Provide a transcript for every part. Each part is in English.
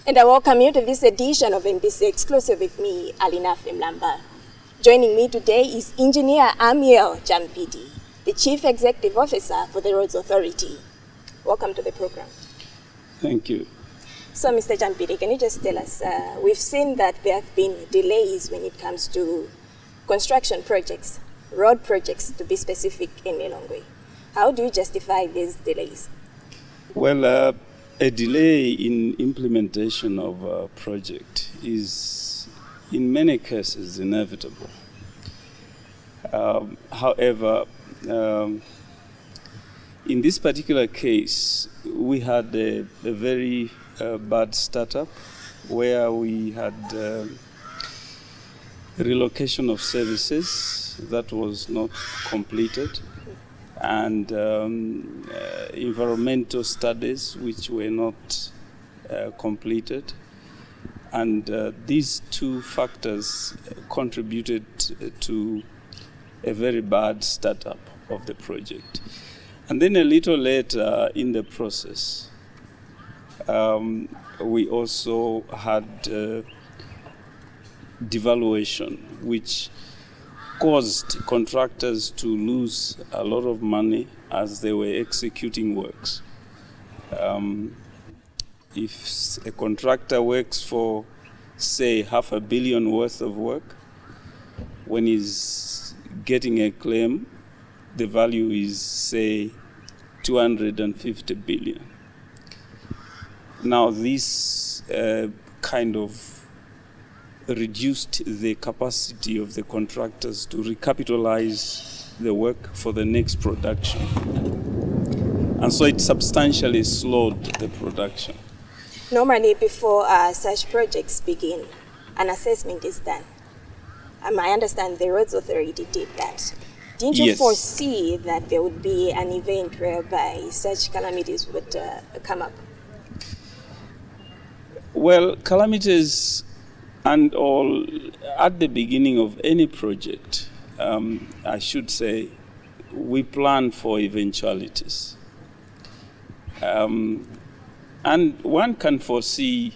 And I welcome you to this edition of NBC Exclusive with me, Alinafe Mlamba. Joining me today is Engineer Ammiel Champiti, the Chief Executive Officer for the Roads Authority. Welcome to the program. Thank you. So, Mr. Champiti, can you just tell us, we've seen that there have been delays when it comes to construction projects, road projects to be specific in Lilongwe. How do you justify these delays? Well, a delay in implementation of a project is, in many cases, inevitable. However, in this particular case, we had a very bad startup where we had relocation of services that was not completed, and environmental studies which were not completed. And these two factors contributed to a very bad startup of the project. And then a little later in the process, we also had devaluation, which caused contractors to lose a lot of money as they were executing works. If a contractor works for, say, $500 million worth of work, when he's getting a claim, the value is, say, 250 billion. Now, this kind of reduced the capacity of the contractors to recapitalize the work for the next production. And so it substantially slowed the production. Normally, before such projects begin, an assessment is done. I understand the Roads Authority did that. Didn't you foresee that there would be an event whereby such calamities would come up? Well, calamities and all, at the beginning of any project, I should say, we plan for eventualities. And one can foresee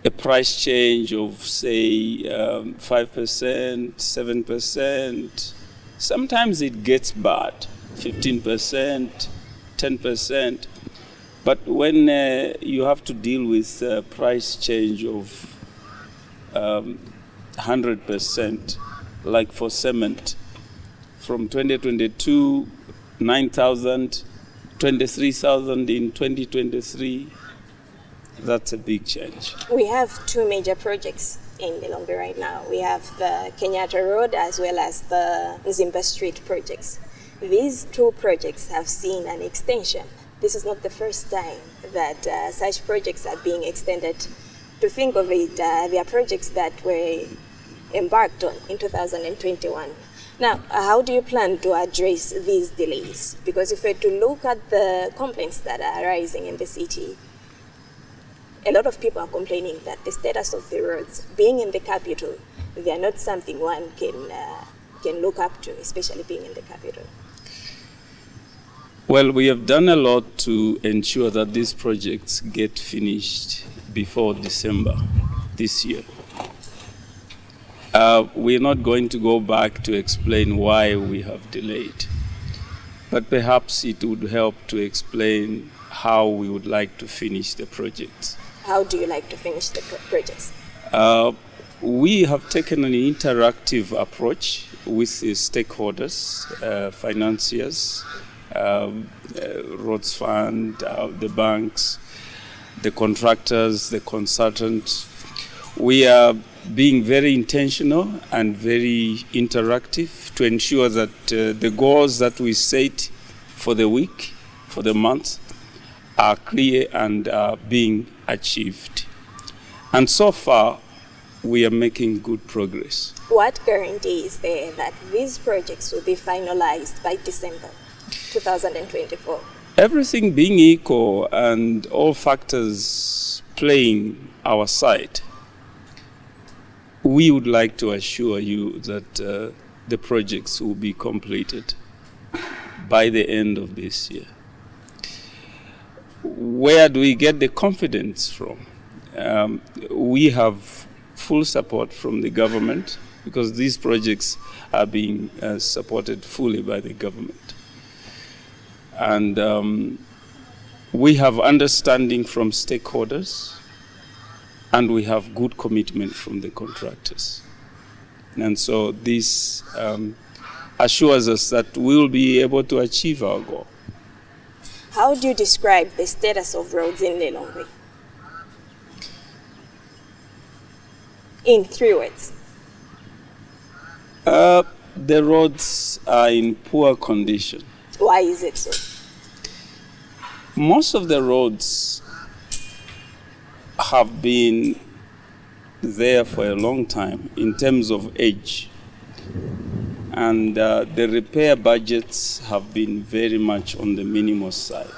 a price change of, say, 5%, 7%. Sometimes it gets bad, 15%, 10%. But when you have to deal with a price change of 100%, like for cement, from 2022, 9,000, 23,000 in 2023, that's a big change. We have two major projects in Lilongwe right now. We have the Kenyata Road as well as the Zimba Street projects. These two projects have seen an extension. This is not the first time that such projects are being extended. To think of it, they are projects that were embarked on in 2021. Now, how do you plan to address these delays? Because if we were to look at the complaints that are arising in the city, a lot of people are complaining that the status of the roads, being in the capital, they are not something one can look up to, especially being in the capital. Well, we have done a lot to ensure that these projects get finished before December this year. We're not going to go back to explain why we have delayed, but perhaps it would help to explain how we would like to finish the projects. How do you like to finish the projects? We have taken an interactive approach with the stakeholders, financiers, Roads Fund, the banks, the contractors, the consultants. We are being very intentional and very interactive to ensure that the goals that we set for the week, for the month, are clear and are being achieved. And so far, we are making good progress. What guarantee is there that these projects will be finalized by December 2024? Everything being equal and all factors playing our side, we would like to assure you that the projects will be completed by the end of this year. where do we get the confidence from? We have full support from the government because these projects are being supported fully by the government. And we have understanding from stakeholders, and we have good commitment from the contractors. And so this assures us that we will be able to achieve our goal. How do you describe the status of roads in Lilongwe? In 3 words. The roads are in poor condition. Why is it so? Most of the roads have been there for a long time in terms of age. And the repair budgets have been very much on the minimal side.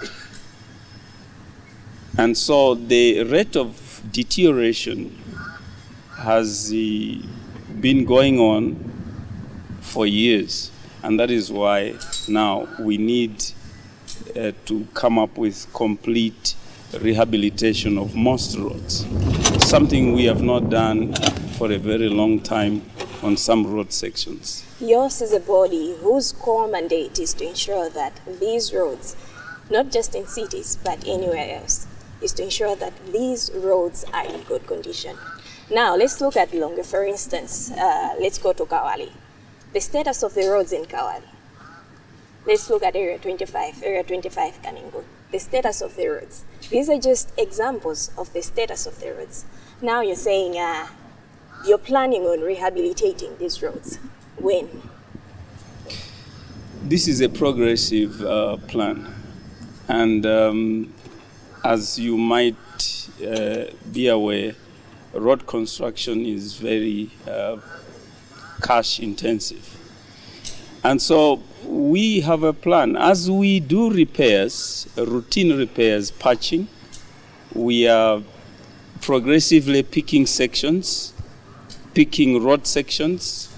And so the rate of deterioration has been going on for years. And that is why now we need to come up with complete rehabilitation of most roads, something we have not done for a very long time on some road sections. Yours is a body whose core mandate is to ensure that these roads, not just in cities but anywhere else, is to ensure that these roads are in good condition. Now let's look at Lilongwe, for instance. Let's go to Kawali. The status of the roads in Kawali. Let's look at Area 25 Kaningo. The status of the roads. These are just examples of the status of the roads. Now you're saying you're planning on rehabilitating these roads. When? This is a progressive plan. And as you might be aware, road construction is very cash intensive. And so we have a plan. As we do repairs, routine repairs, patching, we are progressively picking road sections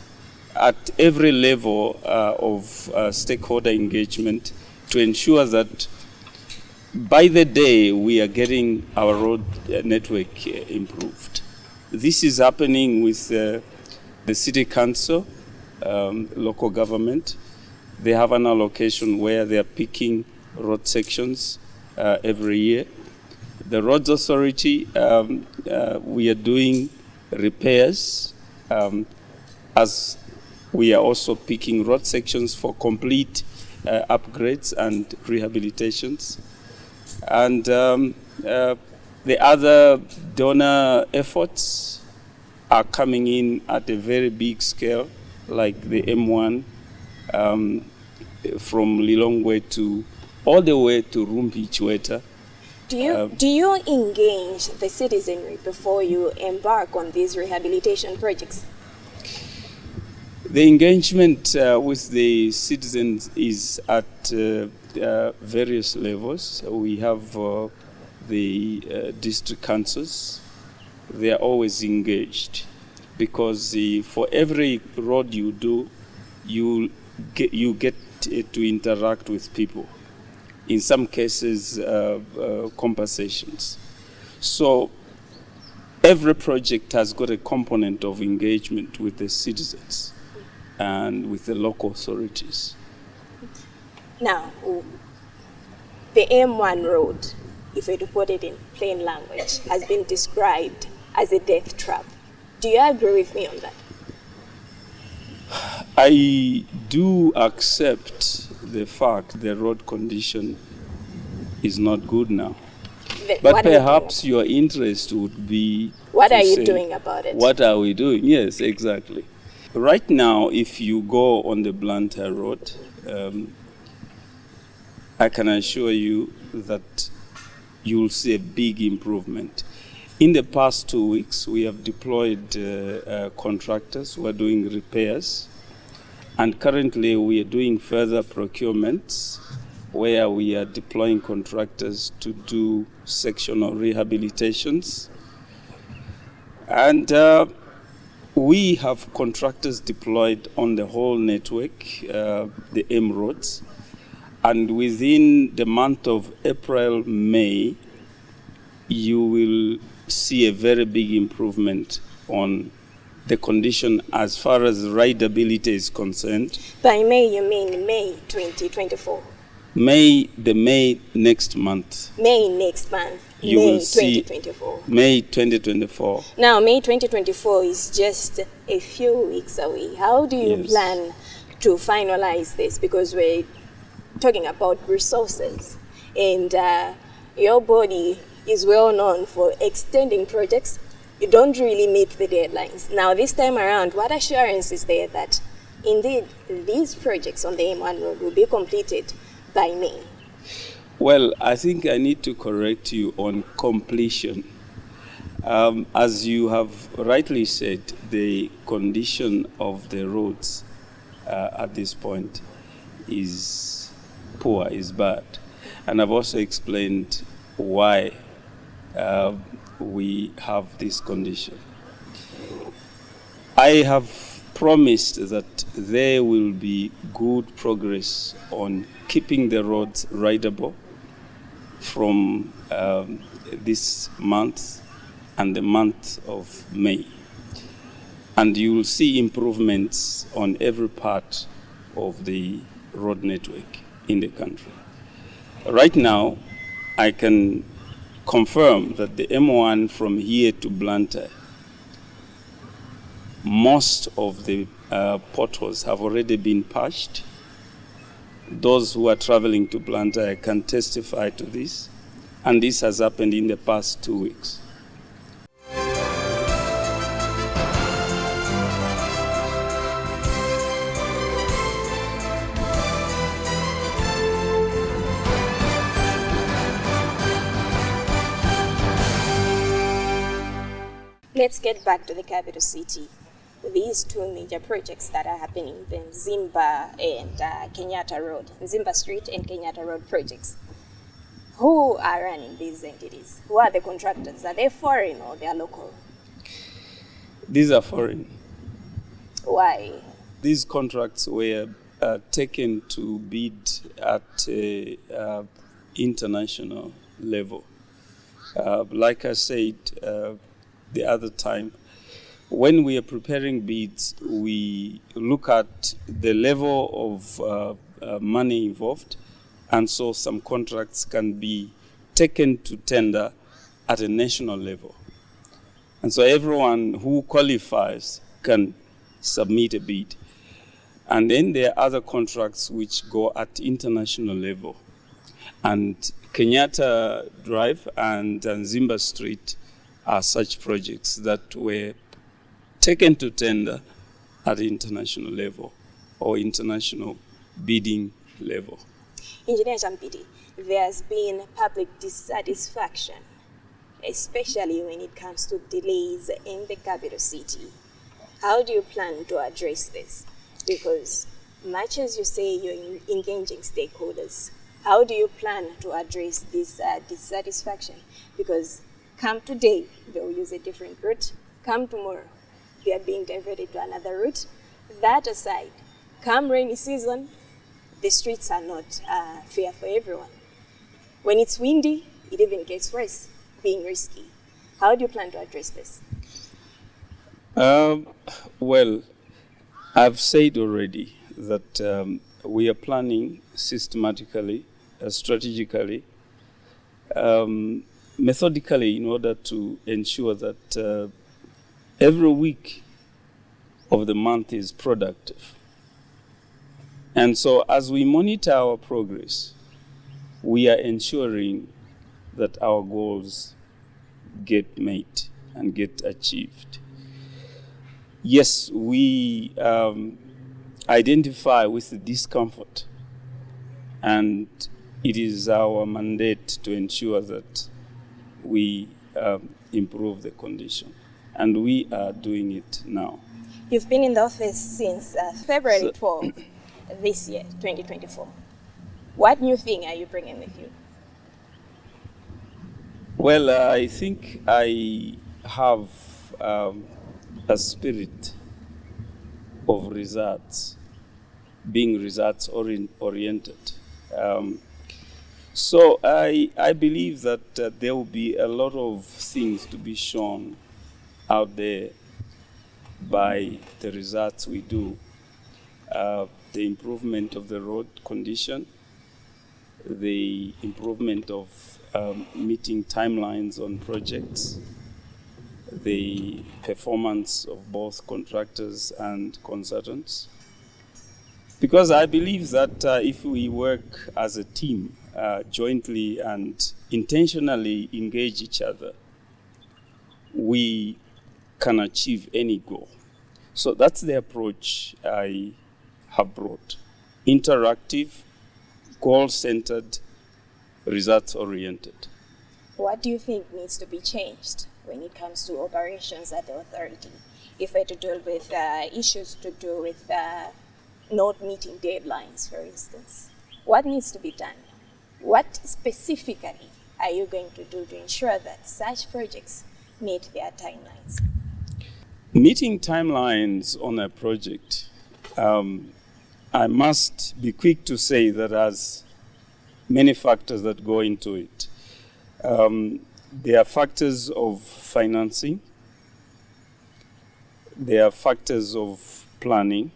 at every level of stakeholder engagement to ensure that by the day we are getting our road network improved. This is happening with the city council, local government. They have an allocation where they are picking road sections every year. The roads authority, we are doing repairs as we are also picking road sections for complete upgrades and rehabilitations. And the other donor efforts are coming in at a very big scale, like the M1 from Lilongwe to all the way to Rumbi Chweta. Do you engage the citizenry before you embark on these rehabilitation projects? The engagement with the citizens is at various levels. We have the district councils. They are always engaged because for every road you do, you get to interact with people. In some cases, compensations. So every project has got a component of engagement with the citizens and with the local authorities. Now, the M1 road, if we put it in plain language, has been described as a death trap. Do you agree with me on that? I do accept the fact the road condition is not good now. But perhaps your interest would be... What are you doing about it? What are we doing? Yes, exactly. Right now, if you go on the Blantyre Road, I can assure you that you'll see a big improvement. In the past 2 weeks, we have deployed contractors who are doing repairs. And currently, we are doing further procurements where we are deploying contractors to do sectional rehabilitations. And we have contractors deployed on the whole network, the M roads. And within the month of April, May, you will see a very big improvement on the condition as far as rideability is concerned. By May, you mean May 2024? The May next month. May next month. You May will see 2024. May 2024. Now, May 2024 is just a few weeks away. How do you plan to finalize this? Because we're talking about resources, and your body is well known for extending projects. You don't really meet the deadlines. Now, this time around, what assurance is there that indeed these projects on the M1 road will be completed by May? Well, I think I need to correct you on completion. As you have rightly said, the condition of the roads at this point is poor, is bad. And I've also explained why we have this condition. I have promised that there will be good progress on keeping the roads rideable from this month and the month of May. And you will see improvements on every part of the road network in the country. Right now, I can confirm that the M1 from here to Blantyre, most of the potholes have already been patched. Those who are traveling to Blantyre can testify to this, and this has happened in the past 2 weeks. Let's get back to the capital city. These two major projects that are happening, the Zimba and Kenyata Road, Zimba Street and Kenyata Road projects. Who are running these entities? Who are the contractors? Are they foreign or they are local? These are foreign. Why? These contracts were taken to bid at international level. Like I said the other time, when we are preparing bids, we look at the level of money involved, and so some contracts can be taken to tender at a national level. And so everyone who qualifies can submit a bid. And then there are other contracts which go at international level. And Kenyata Drive and Zimba Street are such projects that were taken to tender at the international level or international bidding level. Engineer Champiti, there's been public dissatisfaction, especially when it comes to delays in the capital city. How do you plan to address this? Because much as you say you're engaging stakeholders, how do you plan to address this dissatisfaction? Because come today, they'll use a different route. Come tomorrow, they are being diverted to another route. That aside, come rainy season, the streets are not fair for everyone. When it's windy, it even gets worse, being risky. How do you plan to address this? Well, I've said already that we are planning systematically, strategically, methodically, in order to ensure that every week of the month is productive. And so as we monitor our progress, we are ensuring that our goals get met and get achieved. Yes, we identify with the discomfort, and it is our mandate to ensure that we improve the condition. And we are doing it now. You've been in the office since February 12 this year, 2024. What new thing are you bringing with you? Well, I think I have a spirit of results, being results oriented. So I believe that there will be a lot of things to be shown out there by the results we do. The improvement of the road condition, the improvement of meeting timelines on projects, the performance of both contractors and consultants. Because I believe that if we work as a team, jointly and intentionally engage each other, we can achieve any goal. So that's the approach I have brought. Interactive, goal-centered, results-oriented. What do you think needs to be changed when it comes to operations at the authority? If we're to deal with issues to do with not meeting deadlines, for instance, what needs to be done? What specifically are you going to do to ensure that such projects meet their timelines? Meeting timelines on a project, I must be quick to say that there's many factors that go into it. There are factors of financing, there are factors of planning,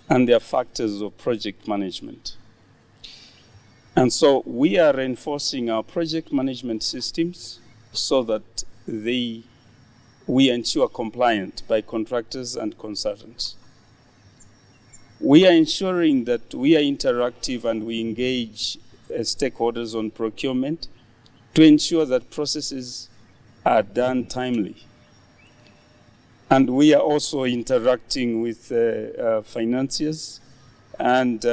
and there are factors of project management. And so we are reinforcing our project management systems so that we ensure compliance by contractors and consultants. We are ensuring that we are interactive and we engage stakeholders on procurement to ensure that processes are done timely. And we are also interacting with financiers and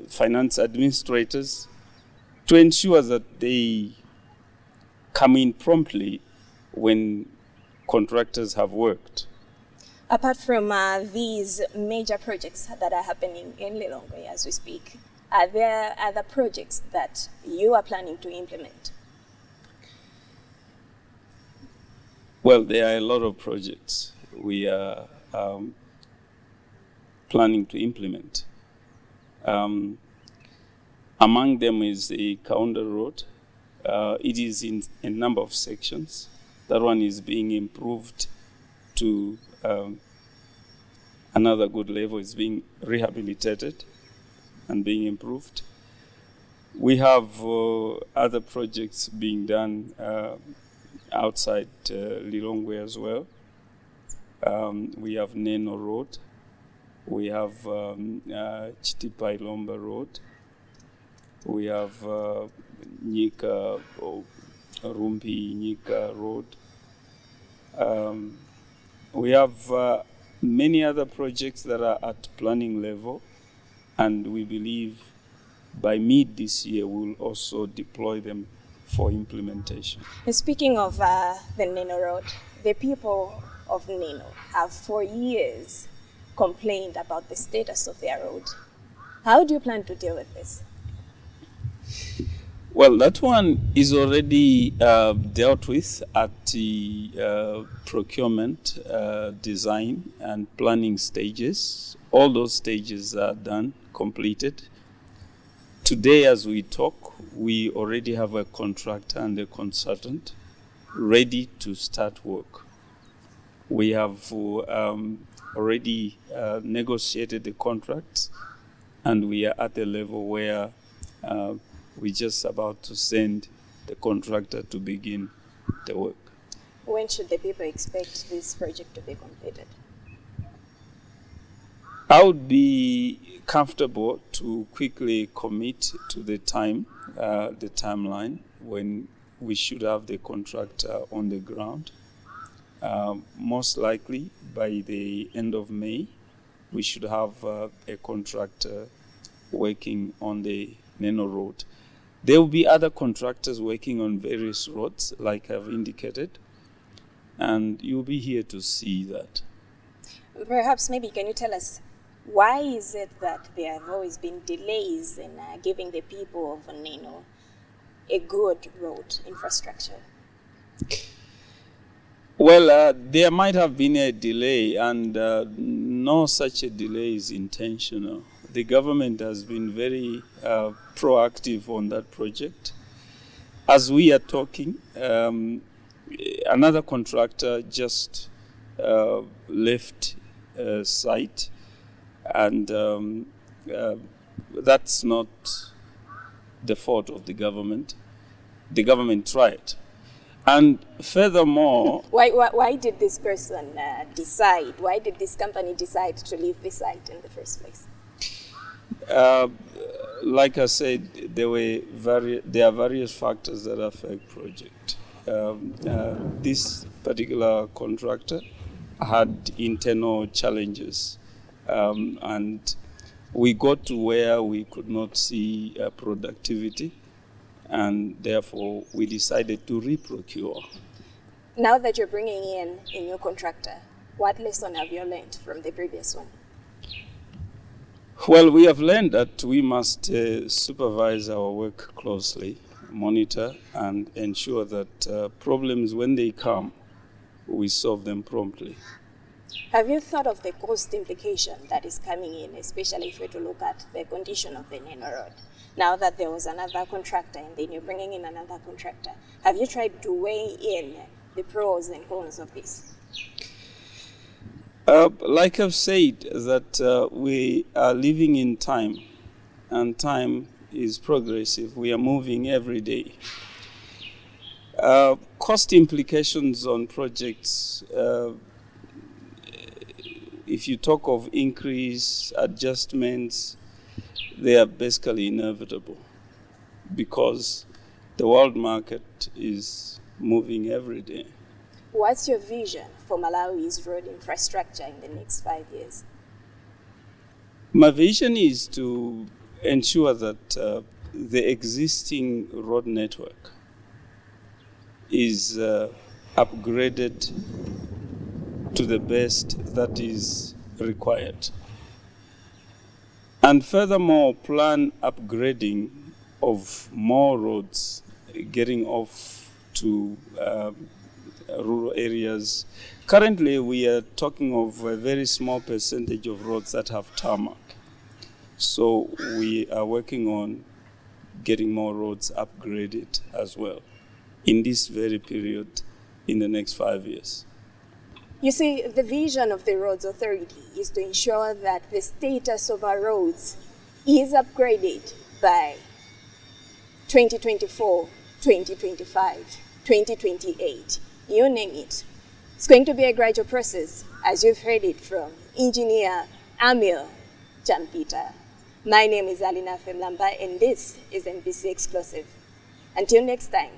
finance administrators to ensure that they come in promptly when contractors have worked. Apart from these major projects that are happening in Lilongwe as we speak, are there other projects that you are planning to implement? Well, there are a lot of projects we are planning to implement. Among them is the Kaunda Road. It is in a number of sections. That one is being improved to another good level. It's being rehabilitated and being improved. We have other projects being done outside Lilongwe as well. We have Nino Road. We have Chitipai Lomba Road. We have Nyika or Rumpi Nyika Road. We have many other projects that are at planning level, and we believe by mid this year we'll also deploy them for implementation. Speaking of the Nino Road, the people of Nino have for years complained about the status of their road. How do you plan to deal with this? Well, that one is already dealt with at the procurement, design, and planning stages. All those stages are done, completed. Today, as we talk, we already have a contractor and a consultant ready to start work. We have already negotiated the contracts, and we are at a level where we're just about to send the contractor to begin the work. When should the people expect this project to be completed? I would be comfortable to quickly commit to the timeline when we should have the contractor on the ground. Most likely by the end of May, we should have a contractor working on the Nino Road. There will be other contractors working on various roads, like I've indicated, and you'll be here to see that. Perhaps maybe can you tell us why is it that there have always been delays in giving the people of Nino a good road infrastructure? Well, there might have been a delay, and no such a delay is intentional. the government has been very proactive on that project. As we are talking, another contractor just left site, and that's not the fault of the government. The government tried. And furthermore... Why did this person decide? Why did this company decide to leave the site in the first place? Like I said, there are various factors that affect project. This particular contractor had internal challenges, and we got to where we could not see productivity, and therefore we decided to reprocure. Now that you're bringing in a new contractor, what lesson have you learned from the previous one? Well, we have learned that we must supervise our work closely, monitor, and ensure that problems, when they come, we solve them promptly. Have you thought of the cost implication that is coming in, especially if we were to look at the condition of the Nino Road? Now that there was another contractor and then you're bringing in another contractor, have you tried to weigh in the pros and cons of this? Like I've said, that we are living in time, and time is progressive. We are moving every day. Cost implications on projects, if you talk of increase, adjustments, they are basically inevitable because the world market is moving every day. What's your vision for Malawi's road infrastructure in the next 5 years? My vision is to ensure that the existing road network is upgraded to the best that is required. And furthermore, plan upgrading of more roads, getting off to rural areas. Currently, we are talking of a very small percentage of roads that have tarmac. So we are working on getting more roads upgraded as well in this very period in the next 5 years. You see, the vision of the Roads Authority is to ensure that the status of our roads is upgraded by 2024, 2025, 2028, you name it. It's going to be a gradual process, as you've heard it from Engineer Ammiel Champiti. My name is Alinafe Mlamba, and this is NBC Exclusive. Until next time.